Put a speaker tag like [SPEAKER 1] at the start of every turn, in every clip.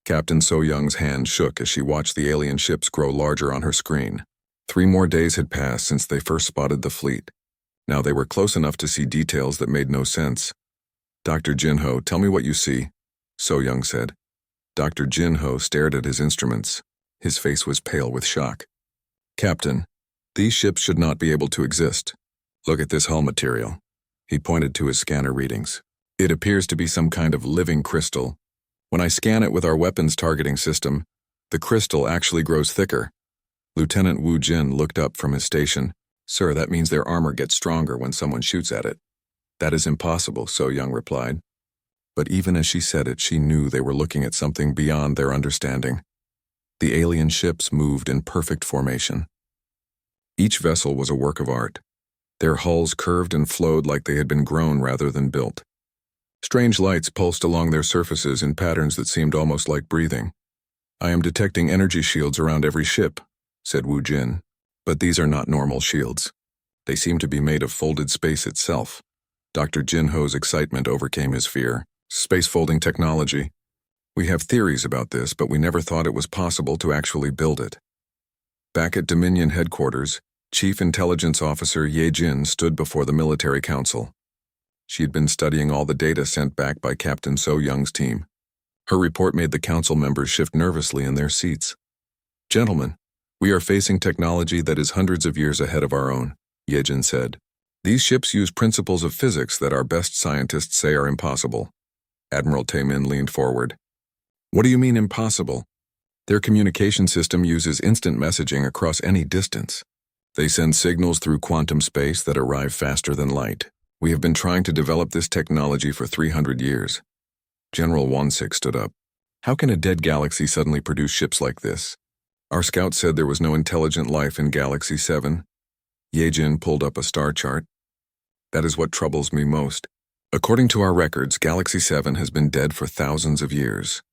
[SPEAKER 1] Captain So-Young's hand shook as she watched the alien ships grow larger on her screen. 3 more days had passed since they first spotted the fleet. Now they were close enough to see details that made no sense. "Dr. Jinho, tell me what you see," So-Young said. Dr. Jinho stared at his instruments. His face was pale with shock. "Captain, these ships should not be able to exist. Look at this hull material." He pointed to his scanner readings. "It appears to be some kind of living crystal. When I scan it with our weapons targeting system, the crystal actually grows thicker." Lieutenant Wu Jin looked up from his station. "Sir, that means their armor gets stronger when someone shoots at it." "That is impossible," So-Young replied. But even as she said it, she knew they were looking at something beyond their understanding. The alien ships moved in perfect formation. Each vessel was a work of art. Their hulls curved and flowed like they had been grown rather than built. Strange lights pulsed along their surfaces in patterns that seemed almost like breathing. "I am detecting energy shields around every ship," said Wu Jin. "But these are not normal shields. They seem to be made of folded space itself." Dr. Jinho's excitement overcame his fear. "Space folding technology. We have theories about this, but we never thought it was possible to actually build it." Back at Dominion headquarters, Chief Intelligence Officer Ye Jin stood before the military council. She had been studying all the data sent back by Captain So-Young's team. Her report made the council members shift nervously in their seats. "Gentlemen, we are facing technology that is hundreds of years ahead of our own," Ye Jin said. "These ships use principles of physics that our best scientists say are impossible." Admiral Taemin leaned forward. "What do you mean impossible?" "Their communication system uses instant messaging across any distance. They send signals through quantum space that arrive faster than light. We have been trying to develop this technology for 300 years. General Wansik stood up. "How can a dead galaxy suddenly produce ships like this? Our scouts said there was no intelligent life in Galaxy 7. Ye Jin pulled up a star chart. "That is what troubles me most. According to our records, Galaxy 7 has been dead for thousands of years.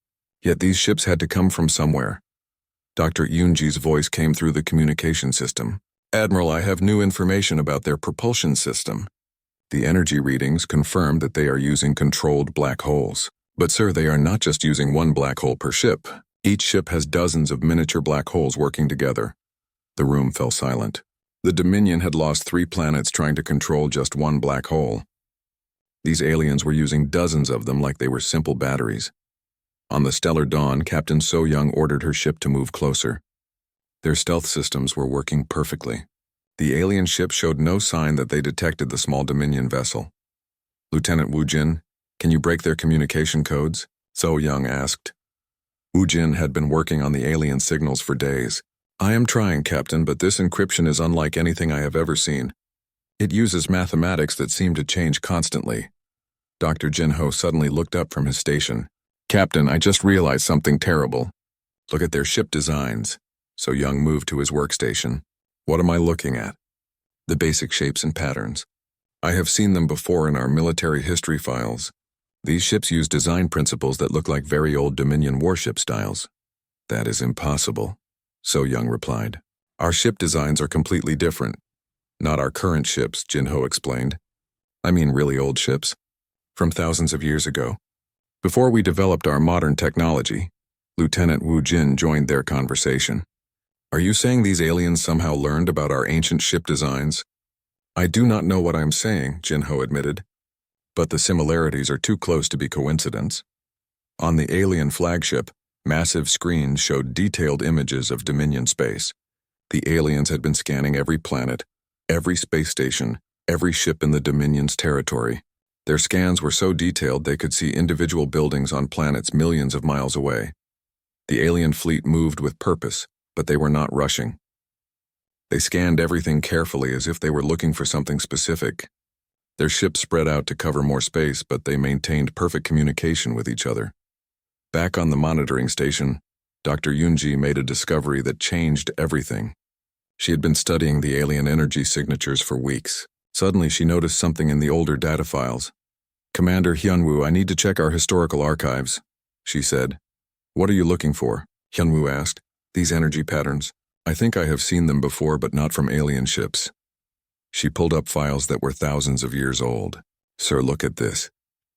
[SPEAKER 1] Yet these ships had to come from somewhere." Dr. Yoonji's voice came through the communication system. "Admiral, I have new information about their propulsion system. The energy readings confirm that they are using controlled black holes. But sir, they are not just using one black hole per ship. Each ship has dozens of miniature black holes working together." The room fell silent. The Dominion had lost 3 planets trying to control just one black hole. These aliens were using dozens of them like they were simple batteries. On the stellar dawn, Captain So-Young ordered her ship to move closer. Their stealth systems were working perfectly. The alien ship showed no sign that they detected the small Dominion vessel. "Lieutenant Wu Jin, can you break their communication codes?" So-Young asked. Wu Jin had been working on the alien signals for days. "I am trying, Captain, but this encryption is unlike anything I have ever seen. It uses mathematics that seem to change constantly." Dr. Jinho suddenly looked up from his station. "Captain, I just realized something terrible. Look at their ship designs." So-Young moved to his workstation. "What am I looking at?" "The basic shapes and patterns. I have seen them before in our military history files. These ships use design principles that look like very old Dominion warship styles." "That is impossible," So-Young replied. "Our ship designs are completely different. Not our current ships," Jinho explained. "I mean really old ships. From thousands of years ago. Before we developed our modern technology." Lieutenant Wu Jin joined their conversation. "Are you saying these aliens somehow learned about our ancient ship designs?" "I do not know what I am saying," Jinho admitted. "But the similarities are too close to be coincidence." On the alien flagship, massive screens showed detailed images of Dominion space. The aliens had been scanning every planet, every space station, every ship in the Dominion's territory. Their scans were so detailed they could see individual buildings on planets millions of miles away. The alien fleet moved with purpose, but they were not rushing. They scanned everything carefully as if they were looking for something specific. Their ships spread out to cover more space, but they maintained perfect communication with each other. Back on the monitoring station, Dr. Yoonji made a discovery that changed everything. She had been studying the alien energy signatures for weeks. Suddenly, she noticed something in the older data files. "Commander Hyunwoo, I need to check our historical archives," she said. "What are you looking for?" Hyunwoo asked. "These energy patterns. I think I have seen them before, but not from alien ships." She pulled up files that were thousands of years old. "Sir, look at this."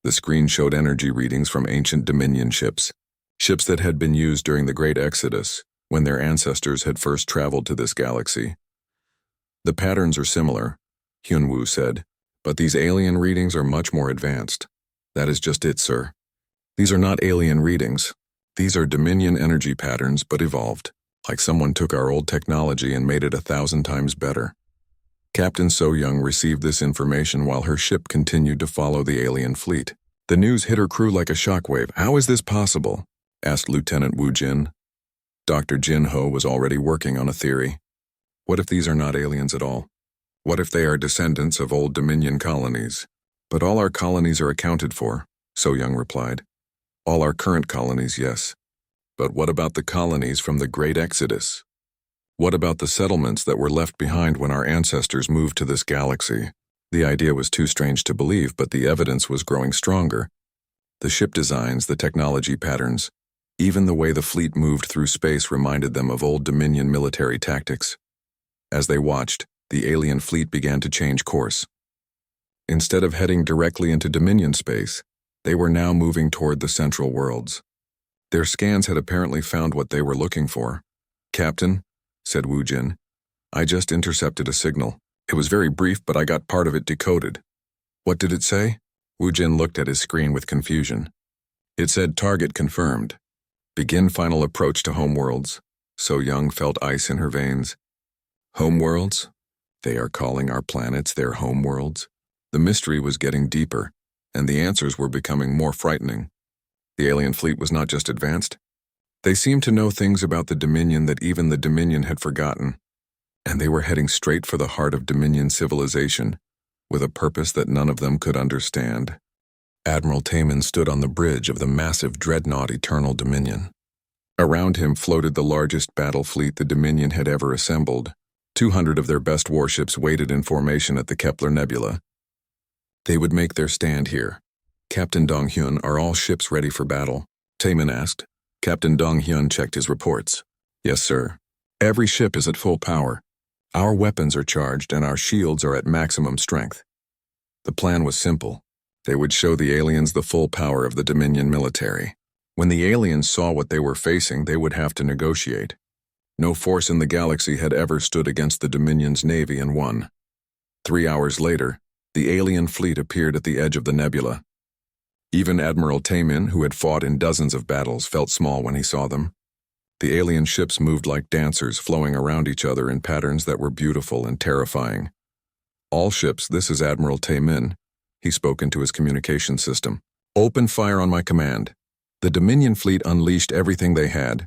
[SPEAKER 1] The screen showed energy readings from ancient Dominion ships. Ships that had been used during the Great Exodus, when their ancestors had first traveled to this galaxy. The patterns are similar, Hyunwoo said, but these alien readings are much more advanced. That is just it, sir. These are not alien readings. These are Dominion energy patterns, but evolved, like someone took our old technology and made it 1,000 times better. Captain So-young received this information while her ship continued to follow the alien fleet. The news hit her crew like a shockwave. How is this possible? Asked Lieutenant Woo Jin. Dr. Jin Ho was already working on a theory. What if these are not aliens at all? What if they are descendants of old Dominion colonies? But all our colonies are accounted for, So-young replied. All our current colonies, yes. But what about the colonies from the Great Exodus? What about the settlements that were left behind when our ancestors moved to this galaxy? The idea was too strange to believe, but the evidence was growing stronger. The ship designs, the technology patterns, even the way the fleet moved through space reminded them of old Dominion military tactics. As they watched, the alien fleet began to change course. Instead of heading directly into Dominion space, they were now moving toward the Central Worlds. Their scans had apparently found what they were looking for. Captain, said Woo Jin, I just intercepted a signal. It was very brief, but I got part of it decoded. What did it say? Woo Jin looked at his screen with confusion. It said target confirmed. Begin final approach to homeworlds. So-young felt ice in her veins. Homeworlds? They are calling our planets their homeworlds? The mystery was getting deeper, and the answers were becoming more frightening. The alien fleet was not just advanced. They seemed to know things about the Dominion that even the Dominion had forgotten, and they were heading straight for the heart of Dominion civilization, with a purpose that none of them could understand. Admiral Taman stood on the bridge of the massive dreadnought Eternal Dominion. Around him floated the largest battle fleet the Dominion had ever assembled. 200 of their best warships waited in formation at the Kepler Nebula. They would make their stand here. Captain Dong-hyun, are all ships ready for battle? Taman asked. Captain Dong-hyun checked his reports. Yes, sir. Every ship is at full power. Our weapons are charged and our shields are at maximum strength. The plan was simple. They would show the aliens the full power of the Dominion military. When the aliens saw what they were facing, they would have to negotiate. No force in the galaxy had ever stood against the Dominion's navy and won. 3 hours later, the alien fleet appeared at the edge of the nebula. Even Admiral Taman, who had fought in dozens of battles, felt small when he saw them. The alien ships moved like dancers, flowing around each other in patterns that were beautiful and terrifying. All ships, this is Admiral Taman. He spoke into his communication system. Open fire on my command. The Dominion fleet unleashed everything they had.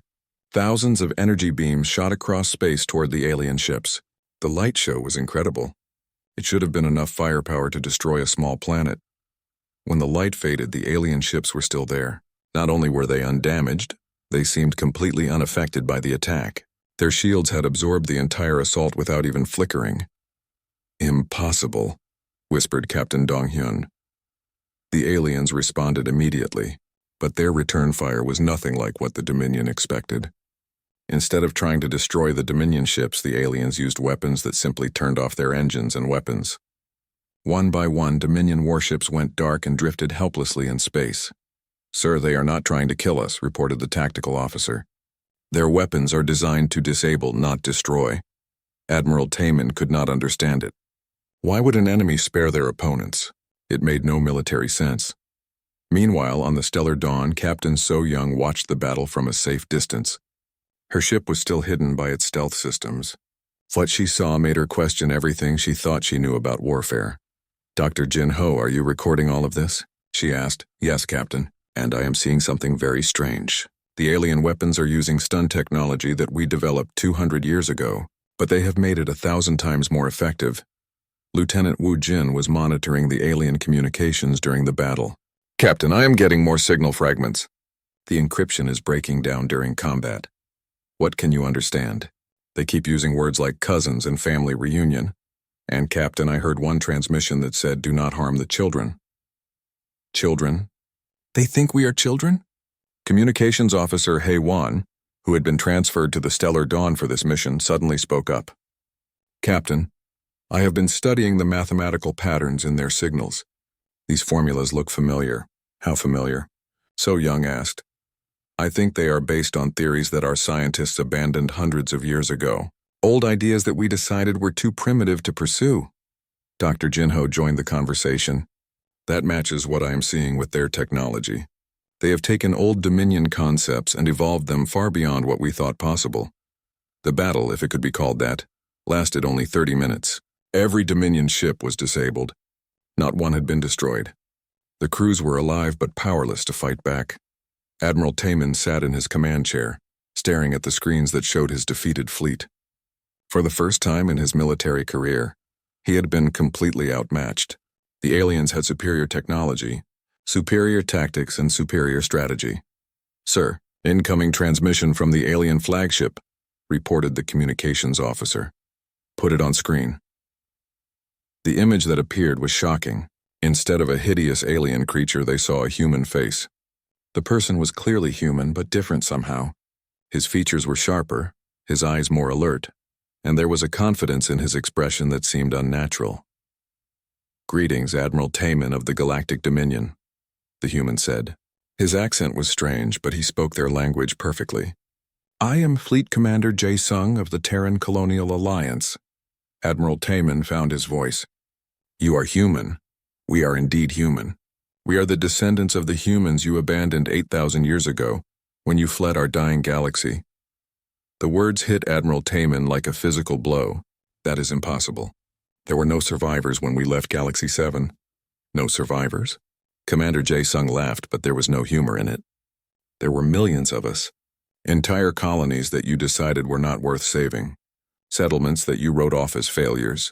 [SPEAKER 1] Thousands of energy beams shot across space toward the alien ships. The light show was incredible. It should have been enough firepower to destroy a small planet. When the light faded, the alien ships were still there. Not only were they undamaged, they seemed completely unaffected by the attack. Their shields had absorbed the entire assault without even flickering. Impossible, whispered Captain Dong-hyun. The aliens responded immediately, but their return fire was nothing like what the Dominion expected. Instead of trying to destroy the Dominion ships, the aliens used weapons that simply turned off their engines and weapons. One by one, Dominion warships went dark and drifted helplessly in space. Sir, they are not trying to kill us, reported the tactical officer. Their weapons are designed to disable, not destroy. Admiral Taman could not understand it. Why would an enemy spare their opponents? It made no military sense. Meanwhile, on the Stellar Dawn, Captain So-young watched the battle from a safe distance. Her ship was still hidden by its stealth systems. What she saw made her question everything she thought she knew about warfare. Dr. Jin Ho, are you recording all of this? She asked. Yes, Captain. And I am seeing something very strange. The alien weapons are using stun technology that we developed 200 years ago, but they have made it 1,000 times more effective. Lieutenant Woo Jin was monitoring the alien communications during the battle. Captain, I am getting more signal fragments. The encryption is breaking down during combat. What can you understand? They keep using words like cousins and family reunion. And Captain, I heard one transmission that said, do not harm the children. Children? They think we are children? Communications Officer Hae-won, who had been transferred to the Stellar Dawn for this mission, suddenly spoke up. Captain, I have been studying the mathematical patterns in their signals. These formulas look familiar. How familiar? So-young asked. I think they are based on theories that our scientists abandoned hundreds of years ago. Old ideas that we decided were too primitive to pursue. Dr. Jinho joined the conversation. That matches what I am seeing with their technology. They have taken old Dominion concepts and evolved them far beyond what we thought possible. The battle, if it could be called that, lasted only 30 minutes. Every Dominion ship was disabled. Not one had been destroyed. The crews were alive but powerless to fight back. Admiral Taman sat in his command chair, staring at the screens that showed his defeated fleet. For the first time in his military career, he had been completely outmatched. The aliens had superior technology, superior tactics, and superior strategy. "Sir, incoming transmission from the alien flagship," reported the communications officer. "Put it on screen." The image that appeared was shocking. Instead of a hideous alien creature, they saw a human face. The person was clearly human, but different somehow. His features were sharper, his eyes more alert, and there was a confidence in his expression that seemed unnatural. "Greetings, Admiral Taman of the Galactic Dominion," the human said. His accent was strange, but he spoke their language perfectly. "I am Fleet Commander Jae-sung of the Terran Colonial Alliance." Admiral Taman found his voice. "You are human. We are indeed human. We are the descendants of the humans you abandoned 8,000 years ago, when you fled our dying galaxy." The words hit Admiral Taman like a physical blow. "That is impossible. There were no survivors when we left Galaxy 7. "No survivors?" Commander Jae-sung laughed, but there was no humor in it. "There were millions of us. Entire colonies that you decided were not worth saving. Settlements that you wrote off as failures."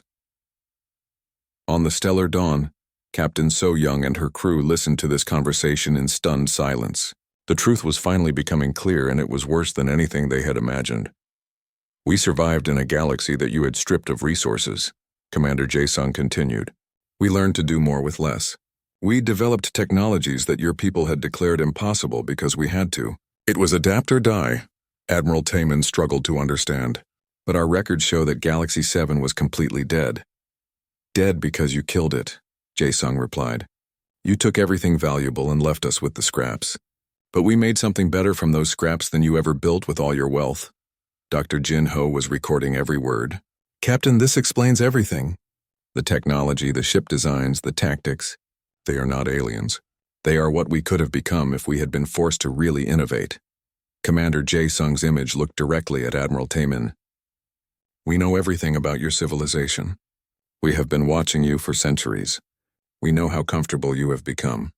[SPEAKER 1] On the stellar dawn, Captain So Young and her crew listened to this conversation in stunned silence. The truth was finally becoming clear, and it was worse than anything they had imagined. "We survived in a galaxy that you had stripped of resources," Commander Jae-sung continued. "We learned to do more with less. We developed technologies that your people had declared impossible because we had to. It was adapt or die," Admiral Taman struggled to understand. "But our records show that Galaxy 7 was completely dead." "Dead because you killed it," Jae-sung replied. "You took everything valuable and left us with the scraps. But we made something better from those scraps than you ever built with all your wealth." Dr. Jinho was recording every word. "Captain, this explains everything. The technology, the ship designs, the tactics. They are not aliens. They are what we could have become if we had been forced to really innovate." Commander Jae-sung's image looked directly at Admiral Taman. "We know everything about your civilization. We have been watching you for centuries. We know how comfortable you have become,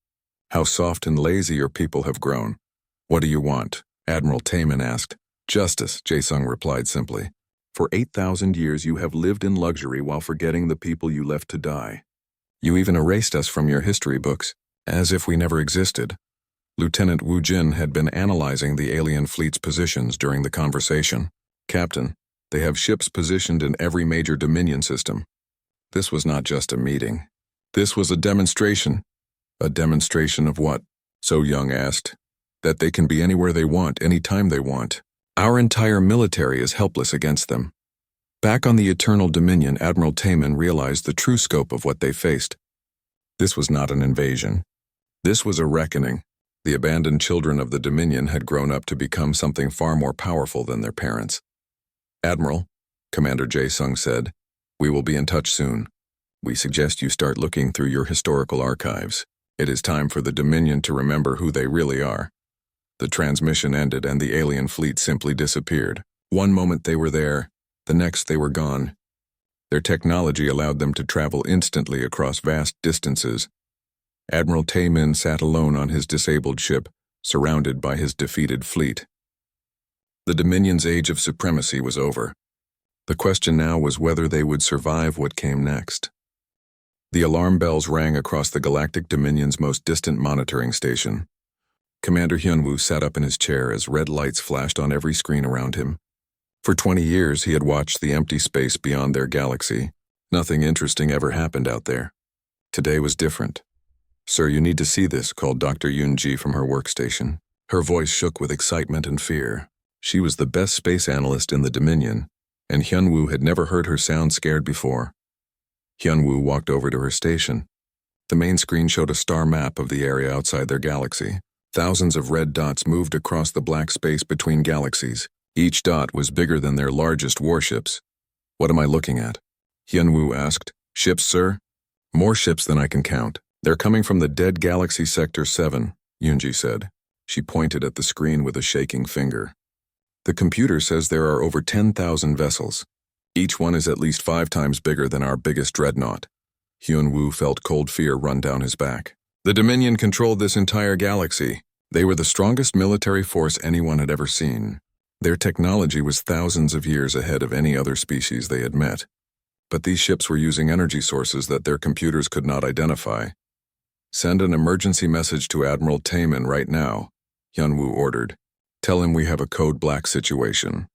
[SPEAKER 1] how soft and lazy your people have grown. What do you want?" Admiral Taman asked. "Justice," Jae-sung replied simply. "For 8,000 years you have lived in luxury while forgetting the people you left to die. You even erased us from your history books, as if we never existed." Lieutenant Wu Jin had been analyzing the alien fleet's positions during the conversation. "Captain, they have ships positioned in every major Dominion system. This was not just a meeting. This was a demonstration." "A demonstration of what?" So Young asked. "That they can be anywhere they want, anytime they want. Our entire military is helpless against them." Back on the Eternal Dominion, Admiral Taman realized the true scope of what they faced. This was not an invasion. This was a reckoning. The abandoned children of the Dominion had grown up to become something far more powerful than their parents. "Admiral," Commander Jae-sung said, "we will be in touch soon. We suggest you start looking through your historical archives. It is time for the Dominion to remember who they really are." The transmission ended and the alien fleet simply disappeared. One moment they were there, the next they were gone. Their technology allowed them to travel instantly across vast distances. Admiral Taman sat alone on his disabled ship, surrounded by his defeated fleet. The Dominion's age of supremacy was over. The question now was whether they would survive what came next. The alarm bells rang across the Galactic Dominion's most distant monitoring station. Commander Hyunwoo sat up in his chair as red lights flashed on every screen around him. For 20 years, he had watched the empty space beyond their galaxy. Nothing interesting ever happened out there. Today was different. "Sir, you need to see this," called Dr. Yoon-ji from her workstation. Her voice shook with excitement and fear. She was the best space analyst in the Dominion, and Hyunwoo had never heard her sound scared before. Hyunwoo walked over to her station. The main screen showed a star map of the area outside their galaxy. Thousands of red dots moved across the black space between galaxies. Each dot was bigger than their largest warships. What am I looking at? Hyunwoo asked. Ships, sir? More ships than I can count. They're coming from the dead galaxy Sector 7, Yoonji said. She pointed at the screen with a shaking finger. The computer says there are over 10,000 vessels. Each one is at least 5 times bigger than our biggest dreadnought. Hyunwoo felt cold fear run down his back. The Dominion controlled this entire galaxy. They were the strongest military force anyone had ever seen. Their technology was thousands of years ahead of any other species they had met. But these ships were using energy sources that their computers could not identify. Send an emergency message to Admiral Taemin right now, Hyunwoo ordered. Tell him we have a code black situation.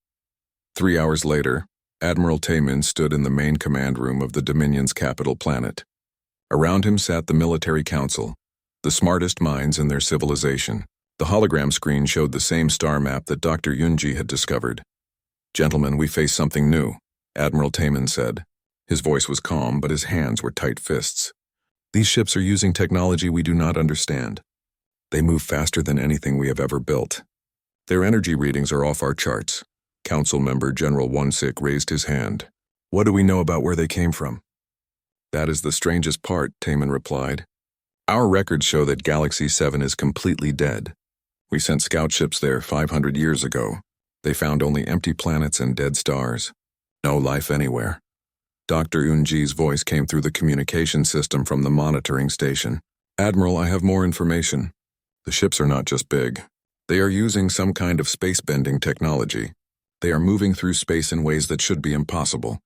[SPEAKER 1] 3 hours later, Admiral Taemin stood in the main command room of the Dominion's capital planet. Around him sat the military council, the smartest minds in their civilization. The hologram screen showed the same star map that Dr. Yoonji had discovered. Gentlemen, we face something new, Admiral Taemin said. His voice was calm, but his hands were tight fists. These ships are using technology we do not understand. They move faster than anything we have ever built. Their energy readings are off our charts. Council member General Wonsik raised his hand. What do we know about where they came from? That is the strangest part, Taemin replied. Our records show that Galaxy 7 is completely dead. We sent scout ships there 500 years ago. They found only empty planets and dead stars. No life anywhere. Dr. Yoonji's voice came through the communication system from the monitoring station. Admiral, I have more information. The ships are not just big. They are using some kind of space-bending technology. They are moving through space in ways that should be impossible.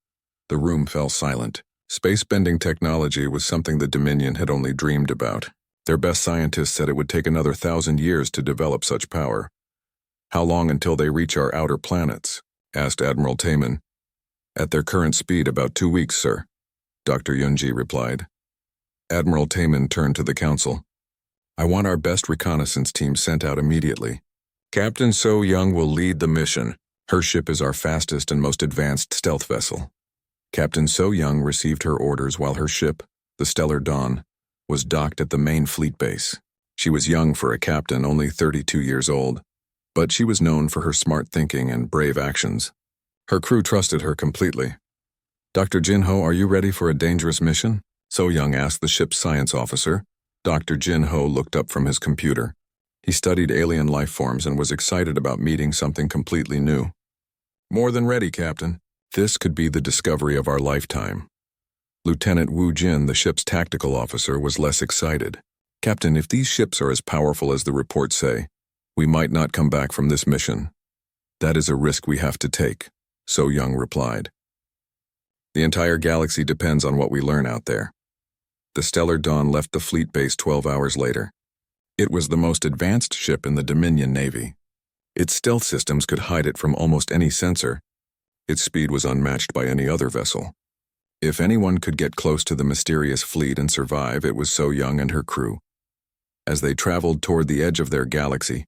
[SPEAKER 1] The room fell silent. Space-bending technology was something the Dominion had only dreamed about. Their best scientists said it would take another 1,000 years to develop such power. How long until they reach our outer planets? Asked Admiral Taemin. At their current speed, about 2 weeks, sir, Dr. Yoonji replied. Admiral Taemin turned to the council. I want our best reconnaissance team sent out immediately. Captain So Young will lead the mission. Her ship is our fastest and most advanced stealth vessel. Captain So Young received her orders while her ship, the Stellar Dawn, was docked at the main fleet base. She was young for a captain, only 32 years old, but she was known for her smart thinking and brave actions. Her crew trusted her completely. Dr. Jin-ho, are you ready for a dangerous mission? So Young asked the ship's science officer. Dr. Jin-ho looked up from his computer. He studied alien life forms and was excited about meeting something completely new. More than ready, Captain. This could be the discovery of our lifetime. Lieutenant Woo Jin, the ship's tactical officer, was less excited. Captain, if these ships are as powerful as the reports say, we might not come back from this mission. That is a risk we have to take, So Young replied. The entire galaxy depends on what we learn out there. The Stellar Dawn left the fleet base 12 hours later. It was the most advanced ship in the Dominion Navy. Its stealth systems could hide it from almost any sensor. Its speed was unmatched by any other vessel. If anyone could get close to the mysterious fleet and survive, it was So Young and her crew. As they traveled toward the edge of their galaxy,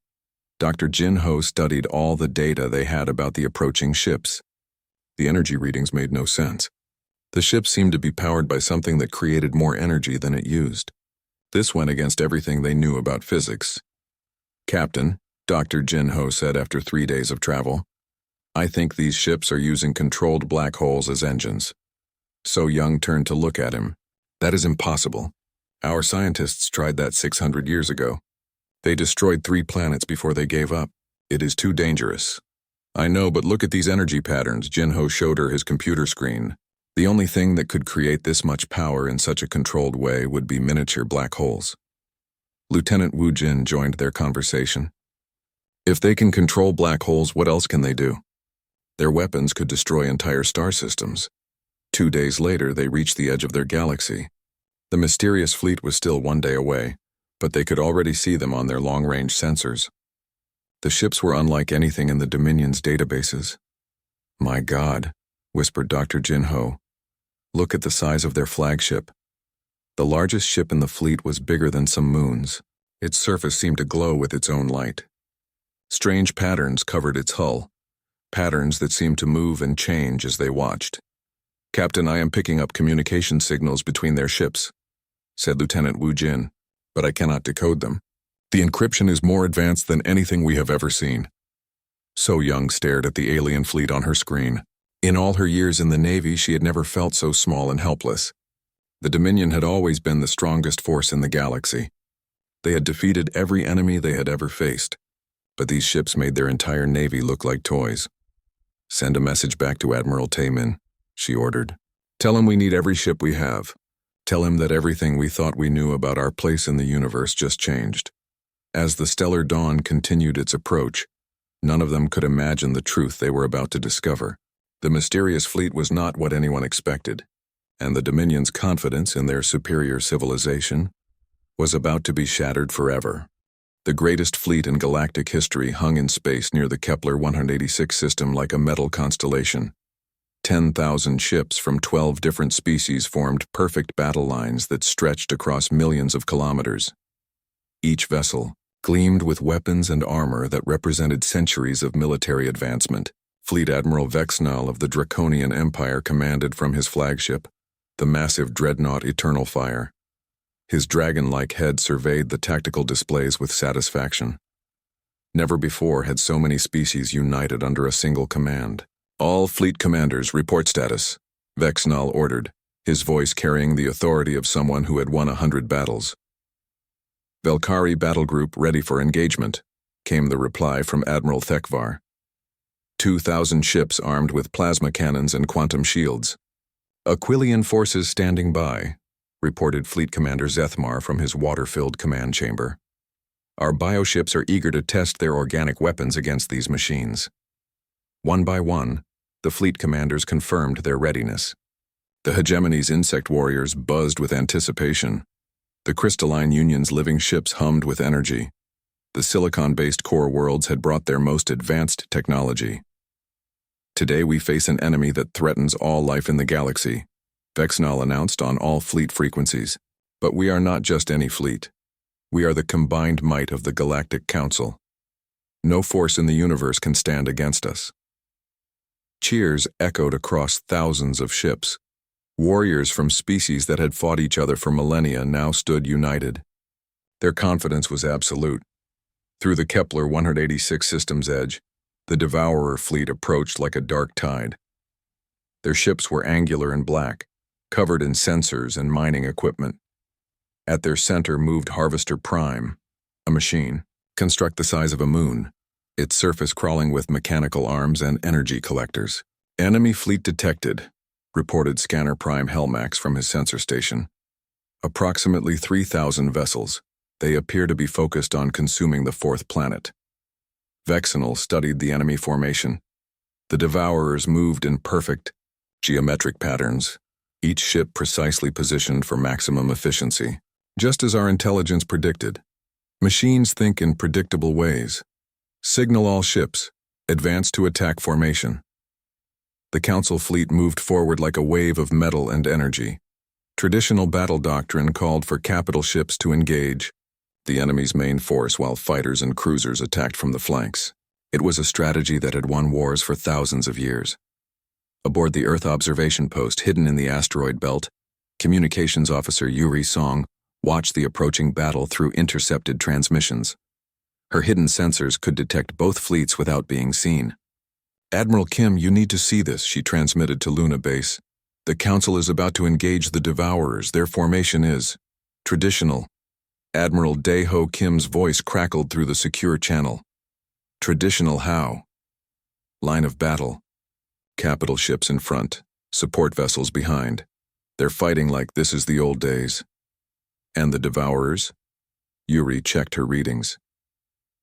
[SPEAKER 1] Dr. Jin-ho studied all the data they had about the approaching ships. The energy readings made no sense. The ship seemed to be powered by something that created more energy than it used. This went against everything they knew about physics. Captain, Dr. Jin-ho said after 3 days of travel, I think these ships are using controlled black holes as engines. So Young turned to look at him. That is impossible. Our scientists tried that 600 years ago. They destroyed 3 planets before they gave up. It is too dangerous. I know, but look at these energy patterns. Jin-ho showed her his computer screen. The only thing that could create this much power in such a controlled way would be miniature black holes. Lieutenant Woo Jin joined their conversation. If they can control black holes, what else can they do? Their weapons could destroy entire star systems. 2 days later, they reached the edge of their galaxy. The mysterious fleet was still 1 day away, but they could already see them on their long-range sensors. The ships were unlike anything in the Dominion's databases. My God, whispered Dr. Jin-ho. Look at the size of their flagship. The largest ship in the fleet was bigger than some moons. Its surface seemed to glow with its own light. Strange patterns covered its hull, patterns that seemed to move and change as they watched. Captain, I am picking up communication signals between their ships, said Lieutenant Woo Jin, but I cannot decode them. The encryption is more advanced than anything we have ever seen. So Young stared at the alien fleet on her screen. In all her years in the Navy, she had never felt so small and helpless. The Dominion had always been the strongest force in the galaxy. They had defeated every enemy they had ever faced, but these ships made their entire navy look like toys. "Send a message back to Admiral Taemin," she ordered. "Tell him we need every ship we have. Tell him that everything we thought we knew about our place in the universe just changed." As the stellar dawn continued its approach, none of them could imagine the truth they were about to discover. The mysterious fleet was not what anyone expected, and the Dominion's confidence in their superior civilization was about to be shattered forever. The greatest fleet in galactic history hung in space near the Kepler 186 system like a metal constellation. 10,000 ships from 12 different species formed perfect battle lines that stretched across millions of kilometers. Each vessel gleamed with weapons and armor that represented centuries of military advancement. Fleet Admiral Vexnal of the Draconian Empire commanded from his flagship, the massive dreadnought Eternal Fire. His dragon-like head surveyed the tactical displays with satisfaction. Never before had so many species united under a single command. "All fleet commanders, report status," Vexnal ordered, his voice carrying the authority of someone who had won 100 battles. "Velkari Battle Group ready for engagement," came the reply from Admiral Thekvar. 2,000 ships armed with plasma cannons and quantum shields. "Aquilian forces standing by," reported Fleet Commander Zethmar from his water-filled command chamber. "Our bioships are eager to test their organic weapons against these machines." One by one, the fleet commanders confirmed their readiness. The Hegemony's insect warriors buzzed with anticipation. The Crystalline Union's living ships hummed with energy. The silicon-based core worlds had brought their most advanced technology. "Today we face an enemy that threatens all life in the galaxy," Vexnal announced on all fleet frequencies. "But we are not just any fleet. We are the combined might of the Galactic Council. No force in the universe can stand against us." Cheers echoed across thousands of ships. Warriors from species that had fought each other for millennia now stood united. Their confidence was absolute. Through the Kepler 186 system's edge, the Devourer fleet approached like a dark tide. Their ships were angular and black, covered in sensors and mining equipment. At their center moved Harvester Prime, a machine, construct the size of a moon, its surface crawling with mechanical arms and energy collectors. "Enemy fleet detected," reported Scanner Prime Helmax from his sensor station. "Approximately 3,000 vessels. They appear to be focused on consuming the fourth planet." Vexnal studied the enemy formation. The Devourers moved in perfect, geometric patterns, each ship precisely positioned for maximum efficiency. Just as our intelligence predicted, machines think in predictable ways. "Signal all ships. Advance to attack formation." The Council fleet moved forward like a wave of metal and energy. Traditional battle doctrine called for capital ships to engage the enemy's main force while fighters and cruisers attacked from the flanks. It was a strategy that had won wars for thousands of years. Aboard the Earth observation post hidden in the asteroid belt, Communications Officer Yuri Song watched the approaching battle through intercepted transmissions. Her hidden sensors could detect both fleets without being seen. "Admiral Kim, you need to see this," she transmitted to Luna Base. "The Council is about to engage the Devourers. Their formation is traditional." Admiral Dae-ho Kim's voice crackled through the secure channel. "Traditional how?" "Line of battle. Capital ships in front, support vessels behind. They're fighting like this is the old days." "And the Devourers?" Yuri checked her readings.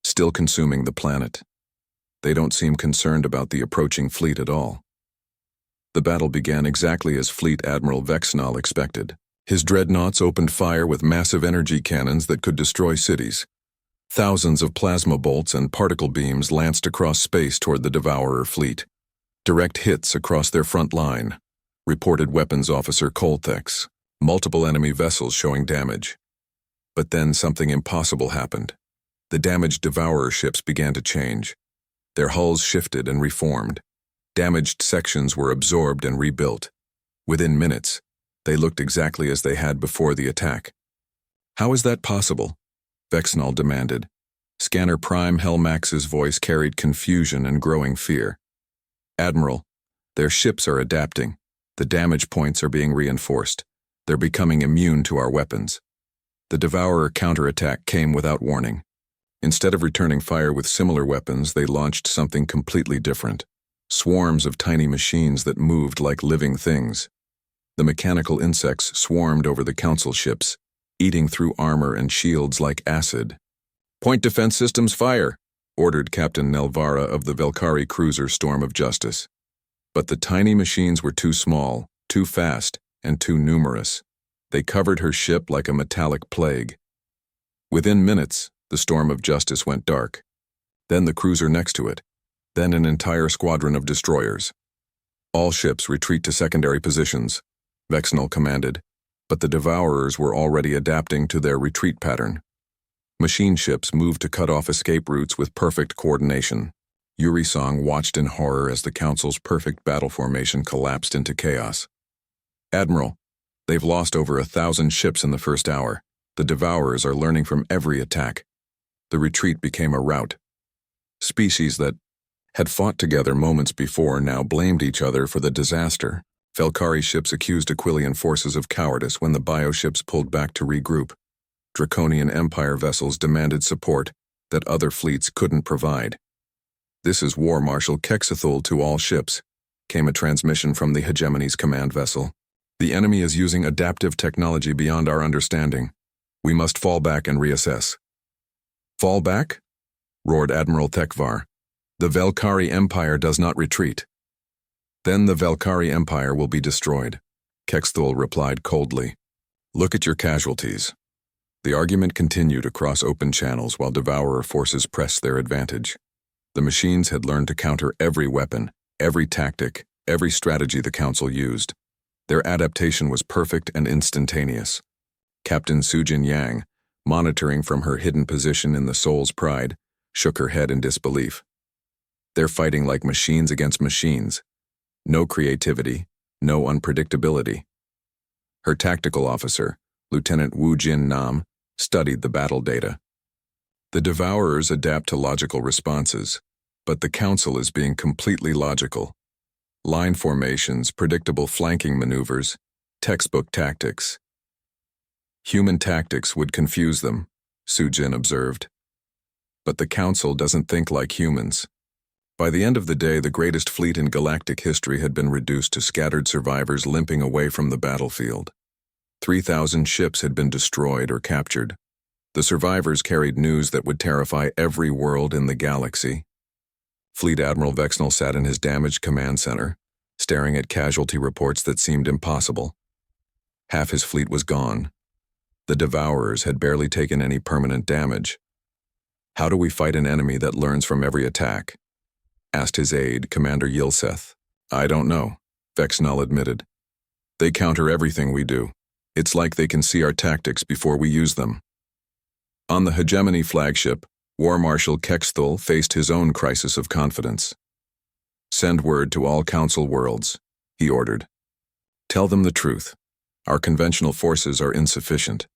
[SPEAKER 1] "Still consuming the planet. They don't seem concerned about the approaching fleet at all." The battle began exactly as Fleet Admiral Vexnal expected. His dreadnoughts opened fire with massive energy cannons that could destroy cities. Thousands of plasma bolts and particle beams lanced across space toward the Devourer fleet. "Direct hits across their front line," reported Weapons Officer Colthex. "Multiple enemy vessels showing damage." But then something impossible happened. The damaged Devourer ships began to change. Their hulls shifted and reformed. Damaged sections were absorbed and rebuilt. Within minutes, they looked exactly as they had before the attack. "How is that possible?" Vexnall demanded. Scanner Prime Helmax's voice carried confusion and growing fear. Admiral, their ships are adapting. The damage points are being reinforced. They're becoming immune to our weapons. The Devourer counterattack came without warning. Instead of returning fire with similar weapons, they launched something completely different. Swarms of tiny machines that moved like living things. The mechanical insects swarmed over the Council ships, eating through armor and shields like acid. "Point defense systems fire," ordered Captain Nelvara of the Velkari cruiser Storm of Justice. But the tiny machines were too small, too fast, and too numerous. They covered her ship like a metallic plague. Within minutes, the Storm of Justice went dark. Then the cruiser next to it. Then an entire squadron of destroyers. "All ships retreat to secondary positions," Vexnall commanded, but the Devourers were already adapting to their retreat pattern. Machine ships moved to cut off escape routes with perfect coordination. Yuri Song watched in horror as the Council's perfect battle formation collapsed into chaos. "Admiral, they've lost over 1,000 ships in the first hour. The Devourers are learning from every attack." The retreat became a rout. Species that had fought together moments before now blamed each other for the disaster. Velkari ships accused Aquilian forces of cowardice when the bioships pulled back to regroup. Draconian Empire vessels demanded support that other fleets couldn't provide. "This is War Marshal Kexithul to all ships," came a transmission from the Hegemony's command vessel. "The enemy is using adaptive technology beyond our understanding. We must fall back and reassess." "Fall back?" roared Admiral Thekvar. "The Velkari Empire does not retreat." "Then the Velkari Empire will be destroyed," Kexithul replied coldly. "Look at your casualties." The argument continued across open channels while Devourer forces pressed their advantage. The machines had learned to counter every weapon, every tactic, every strategy the Council used. Their adaptation was perfect and instantaneous. Captain Sujin Yang, monitoring from her hidden position in the Soul's Pride, shook her head in disbelief. They're fighting like machines against machines. No creativity, no unpredictability. Her tactical officer, Lieutenant Wu Jin Nam, studied the battle data. The Devourers adapt to logical responses, but the Council is being completely logical. Line formations, predictable flanking maneuvers, textbook tactics. Human tactics would confuse them, Sujin observed. But the Council doesn't think like humans. By the end of the day, the greatest fleet in galactic history had been reduced to scattered survivors limping away from the battlefield. 3,000 ships had been destroyed or captured. The survivors carried news that would terrify every world in the galaxy. Fleet Admiral Vexnall sat in his damaged command center, staring at casualty reports that seemed impossible. Half his fleet was gone. The Devourers had barely taken any permanent damage. "How do we fight an enemy that learns from every attack?" asked his aide, Commander Yilseth. "I don't know," Vexnall admitted. "They counter everything we do. It's like they can see our tactics before we use them." On the Hegemony flagship, War Marshal Kexithul faced his own crisis of confidence. "Send word to all Council worlds," he ordered. "Tell them the truth. Our conventional forces are insufficient.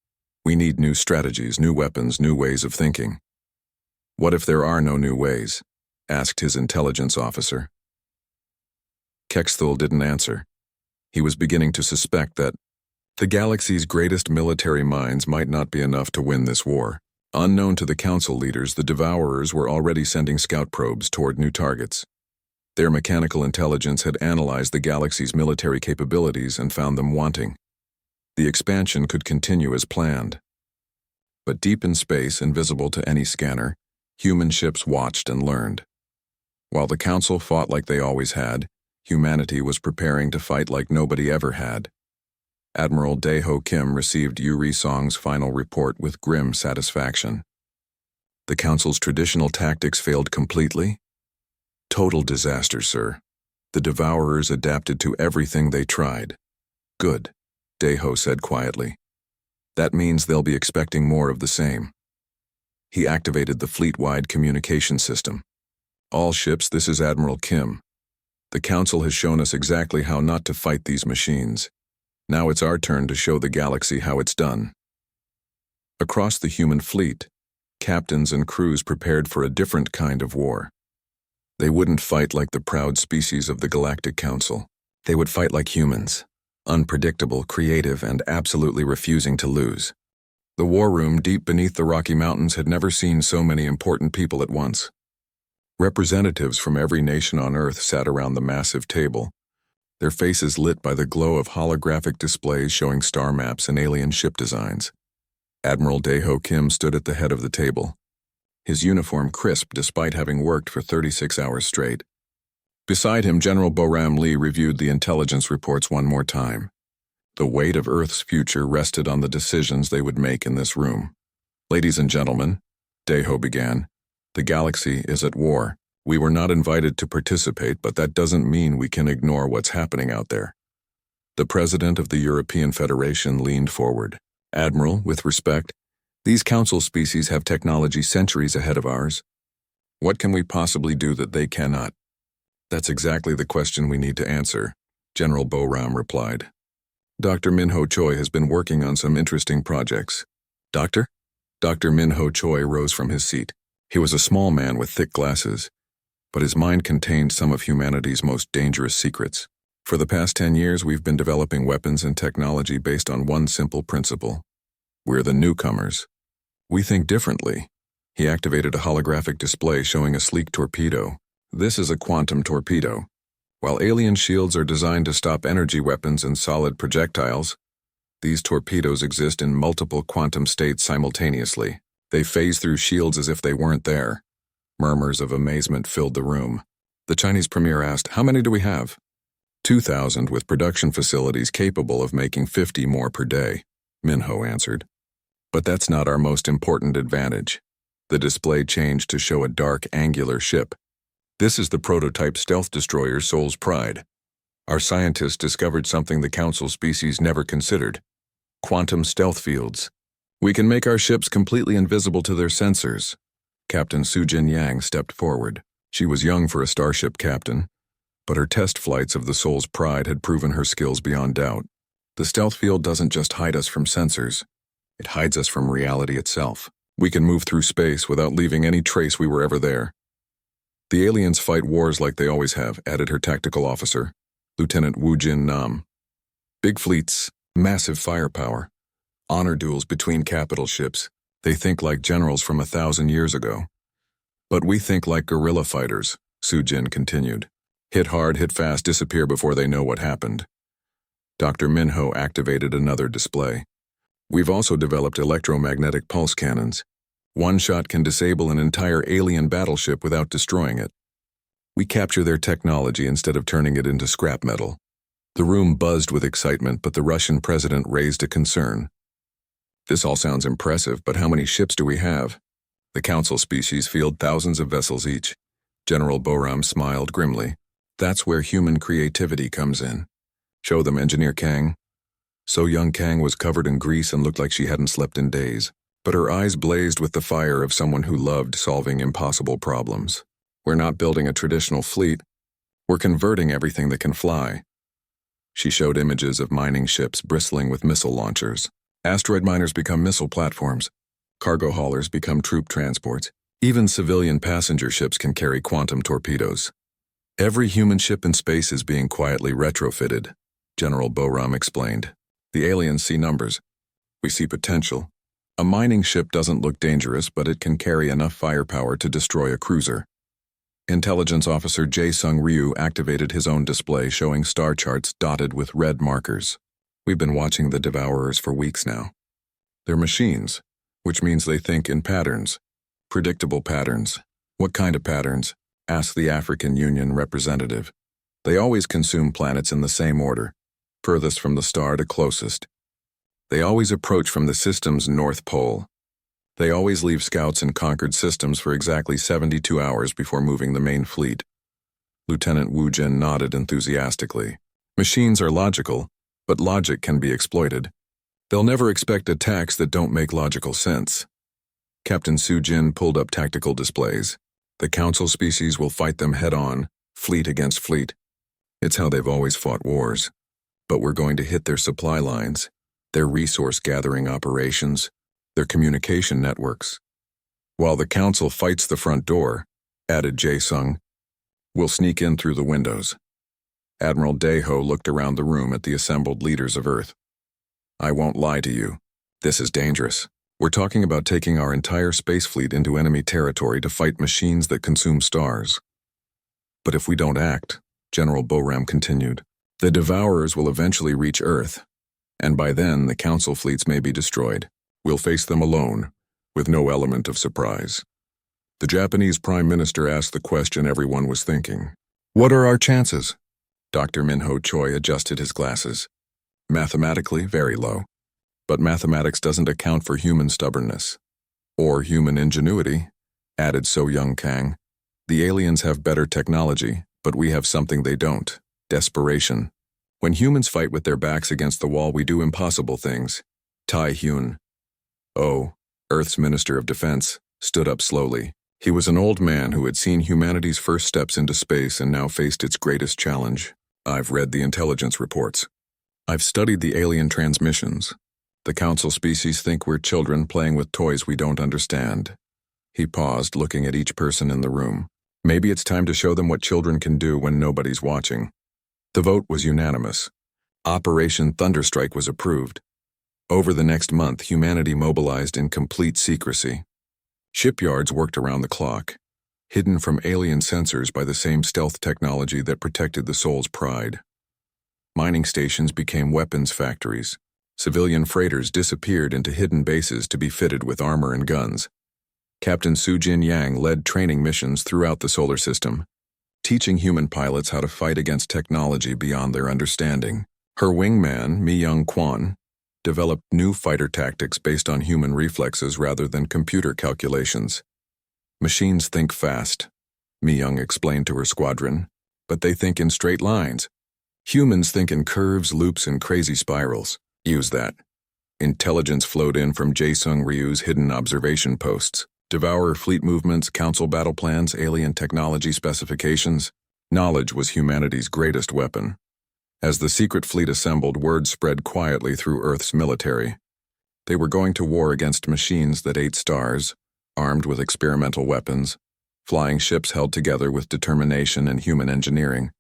[SPEAKER 1] We need new strategies, new weapons, new ways of thinking." "What if there are no new ways?" asked his intelligence officer. Kexithul didn't answer. He was beginning to suspect that the galaxy's greatest military minds might not be enough to win this war. Unknown to the Council leaders, the Devourers were already sending scout probes toward new targets. Their mechanical intelligence had analyzed the galaxy's military capabilities and found them wanting. The expansion could continue as planned. But deep in space, invisible to any scanner, human ships watched and learned. While the Council fought like they always had, humanity was preparing to fight like nobody ever had. Admiral Daeho Kim received Yuri Song's final report with grim satisfaction. The Council's traditional tactics failed completely? Total disaster, sir. The Devourers adapted to everything they tried. Good, Daeho said quietly. That means they'll be expecting more of the same. He activated the fleet-wide communication system. "All ships, this is Admiral Kim. The Council has shown us exactly how not to fight these machines. Now it's our turn to show the galaxy how it's done." Across the human fleet, captains and crews prepared for a different kind of war. They wouldn't fight like the proud species of the Galactic Council. They would fight like humans, unpredictable, creative, and absolutely refusing to lose. The war room deep beneath the Rocky Mountains had never seen so many important people at once. Representatives from every nation on Earth sat around the massive table, their faces lit by the glow of holographic displays showing star maps and alien ship designs. Admiral Daeho Kim stood at the head of the table, his uniform crisp despite having worked for 36 hours straight. Beside him, General Boram Lee reviewed the intelligence reports one more time. The weight of Earth's future rested on the decisions they would make in this room. "Ladies and gentlemen," Daeho began, "the galaxy is at war. We were not invited to participate, but that doesn't mean we can ignore what's happening out there." The president of the European Federation leaned forward. "Admiral, with respect, these council species have technology centuries ahead of ours. What can we possibly do that they cannot?" "That's exactly the question we need to answer," General Boram replied. "Dr. Minho Choi has been working on some interesting projects." "Doctor?" Dr. Minho Choi rose from his seat. He was a small man with thick glasses, but his mind contained some of humanity's most dangerous secrets. "For the past 10 years, we've been developing weapons and technology based on one simple principle. We're the newcomers. We think differently." He activated a holographic display showing a sleek torpedo. "This is a quantum torpedo. While alien shields are designed to stop energy weapons and solid projectiles, these torpedoes exist in multiple quantum states simultaneously. They phase through shields as if they weren't there." Murmurs of amazement filled the room. The Chinese premier asked, "How many do we have?" 2,000 with production facilities capable of making 50 more per day, Minho answered. "But that's not our most important advantage." The display changed to show a dark, angular ship. "This is the prototype stealth destroyer Soul's Pride. Our scientists discovered something the Council species never considered: quantum stealth fields. We can make our ships completely invisible to their sensors." Captain Sujin Yang stepped forward. She was young for a starship captain, but her test flights of the Soul's Pride had proven her skills beyond doubt. "The stealth field doesn't just hide us from sensors. It hides us from reality itself. We can move through space without leaving any trace we were ever there." "The aliens fight wars like they always have," added her tactical officer, Lieutenant Wu Jin Nam. "Big fleets, massive firepower, honor duels between capital ships. They think like generals from 1,000 years ago. But we think like guerrilla fighters," Sujin continued. "Hit hard, hit fast, disappear before they know what happened." Dr. Minho activated another display. "We've also developed electromagnetic pulse cannons. One shot can disable an entire alien battleship without destroying it. We capture their technology instead of turning it into scrap metal." The room buzzed with excitement, but the Russian president raised a concern. "This all sounds impressive, but how many ships do we have?" "The Council species field thousands of vessels each." General Boram smiled grimly. "That's where human creativity comes in. Show them, Engineer Kang." So young Kang was covered in grease and looked like she hadn't slept in days, but her eyes blazed with the fire of someone who loved solving impossible problems. "We're not building a traditional fleet. We're converting everything that can fly." She showed images of mining ships bristling with missile launchers. Asteroid miners become missile platforms. Cargo haulers become troop transports. Even civilian passenger ships can carry quantum torpedoes. "Every human ship in space is being quietly retrofitted," General Boram explained. "The aliens see numbers. We see potential. A mining ship doesn't look dangerous, but it can carry enough firepower to destroy a cruiser." Intelligence Officer Jae-Sung Ryu activated his own display showing star charts dotted with red markers. "We've been watching the Devourers for weeks now. They're machines, which means they think in patterns. Predictable patterns." "What kind of patterns?" asked the African Union representative. "They always consume planets in the same order, furthest from the star to closest. They always approach from the system's north pole. They always leave scouts in conquered systems for exactly 72 hours before moving the main fleet." Lieutenant Wu Jin nodded enthusiastically. "Machines are logical, but logic can be exploited. They'll never expect attacks that don't make logical sense." Captain Sujin pulled up tactical displays. "The Council species will fight them head-on, fleet against fleet. It's how they've always fought wars. But we're going to hit their supply lines, their resource-gathering operations, their communication networks. While the council fights the front door, added Jae-sung, we'll sneak in through the windows. Admiral Daeho looked around the room at the assembled leaders of Earth. I won't lie to you. This is dangerous. We're talking about taking our entire space fleet into enemy territory to fight machines that consume stars. But if we don't act, General Boram continued, the Devourers will eventually reach Earth, and by then the Council fleets may be destroyed. We'll face them alone, with no element of surprise. The Japanese Prime Minister asked the question everyone was thinking. What are our chances? Dr. Minho Choi adjusted his glasses. Mathematically, very low. But mathematics doesn't account for human stubbornness. Or human ingenuity, added So Young Kang. The aliens have better technology, but we have something they don't. Desperation. When humans fight with their backs against the wall, we do impossible things. Tai Hyun, Earth's Minister of Defense, stood up slowly. He was an old man who had seen humanity's first steps into space and now faced its greatest challenge. I've read the intelligence reports. I've studied the alien transmissions. The Council species think we're children playing with toys we don't understand. He paused, looking at each person in the room. Maybe it's time to show them what children can do when nobody's watching. The vote was unanimous. Operation Thunderstrike was approved. Over the next month, humanity mobilized in complete secrecy. Shipyards worked around the clock, hidden from alien sensors by the same stealth technology that protected the soul's pride. Mining stations became weapons factories. Civilian freighters disappeared into hidden bases to be fitted with armor and guns. Captain Soo-Jin Yang led training missions throughout the solar system, teaching human pilots how to fight against technology beyond their understanding. Her wingman, Mi-young Kwon, developed new fighter tactics based on human reflexes rather than computer calculations. Machines think fast, Mi-young explained to her squadron, but they think in straight lines. Humans think in curves, loops, and crazy spirals. Use that. Intelligence flowed in from Jae-sung Ryu's hidden observation posts. Devourer fleet movements, council battle plans, alien technology specifications. Knowledge was humanity's greatest weapon. As the secret fleet assembled, word spread quietly through Earth's military. They were going to war against machines that ate stars, armed with experimental weapons, flying ships held together with determination and human engineering.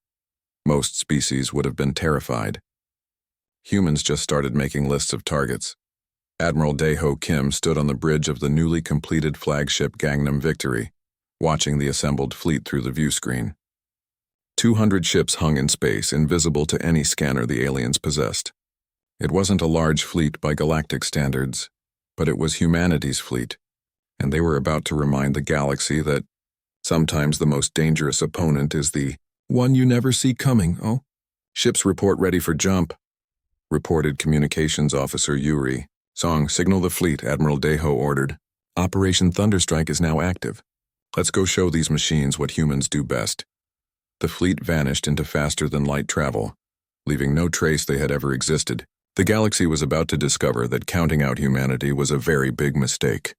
[SPEAKER 1] Most species would have been terrified. Humans just started making lists of targets. Admiral Daeho Kim stood on the bridge of the newly completed flagship Gangnam Victory, watching the assembled fleet through the view screen. 200 ships hung in space, invisible to any scanner the aliens possessed. It wasn't a large fleet by galactic standards, but it was humanity's fleet, and they were about to remind the galaxy that sometimes the most dangerous opponent is the one you never see coming. Ships report ready for jump, reported Communications Officer Yuri. Song, signal the fleet, Admiral Daeho ordered. Operation Thunderstrike is now active. Let's go show these machines what humans do best. The fleet vanished into faster-than-light travel, leaving no trace they had ever existed. The galaxy was about to discover that counting out humanity was a very big mistake.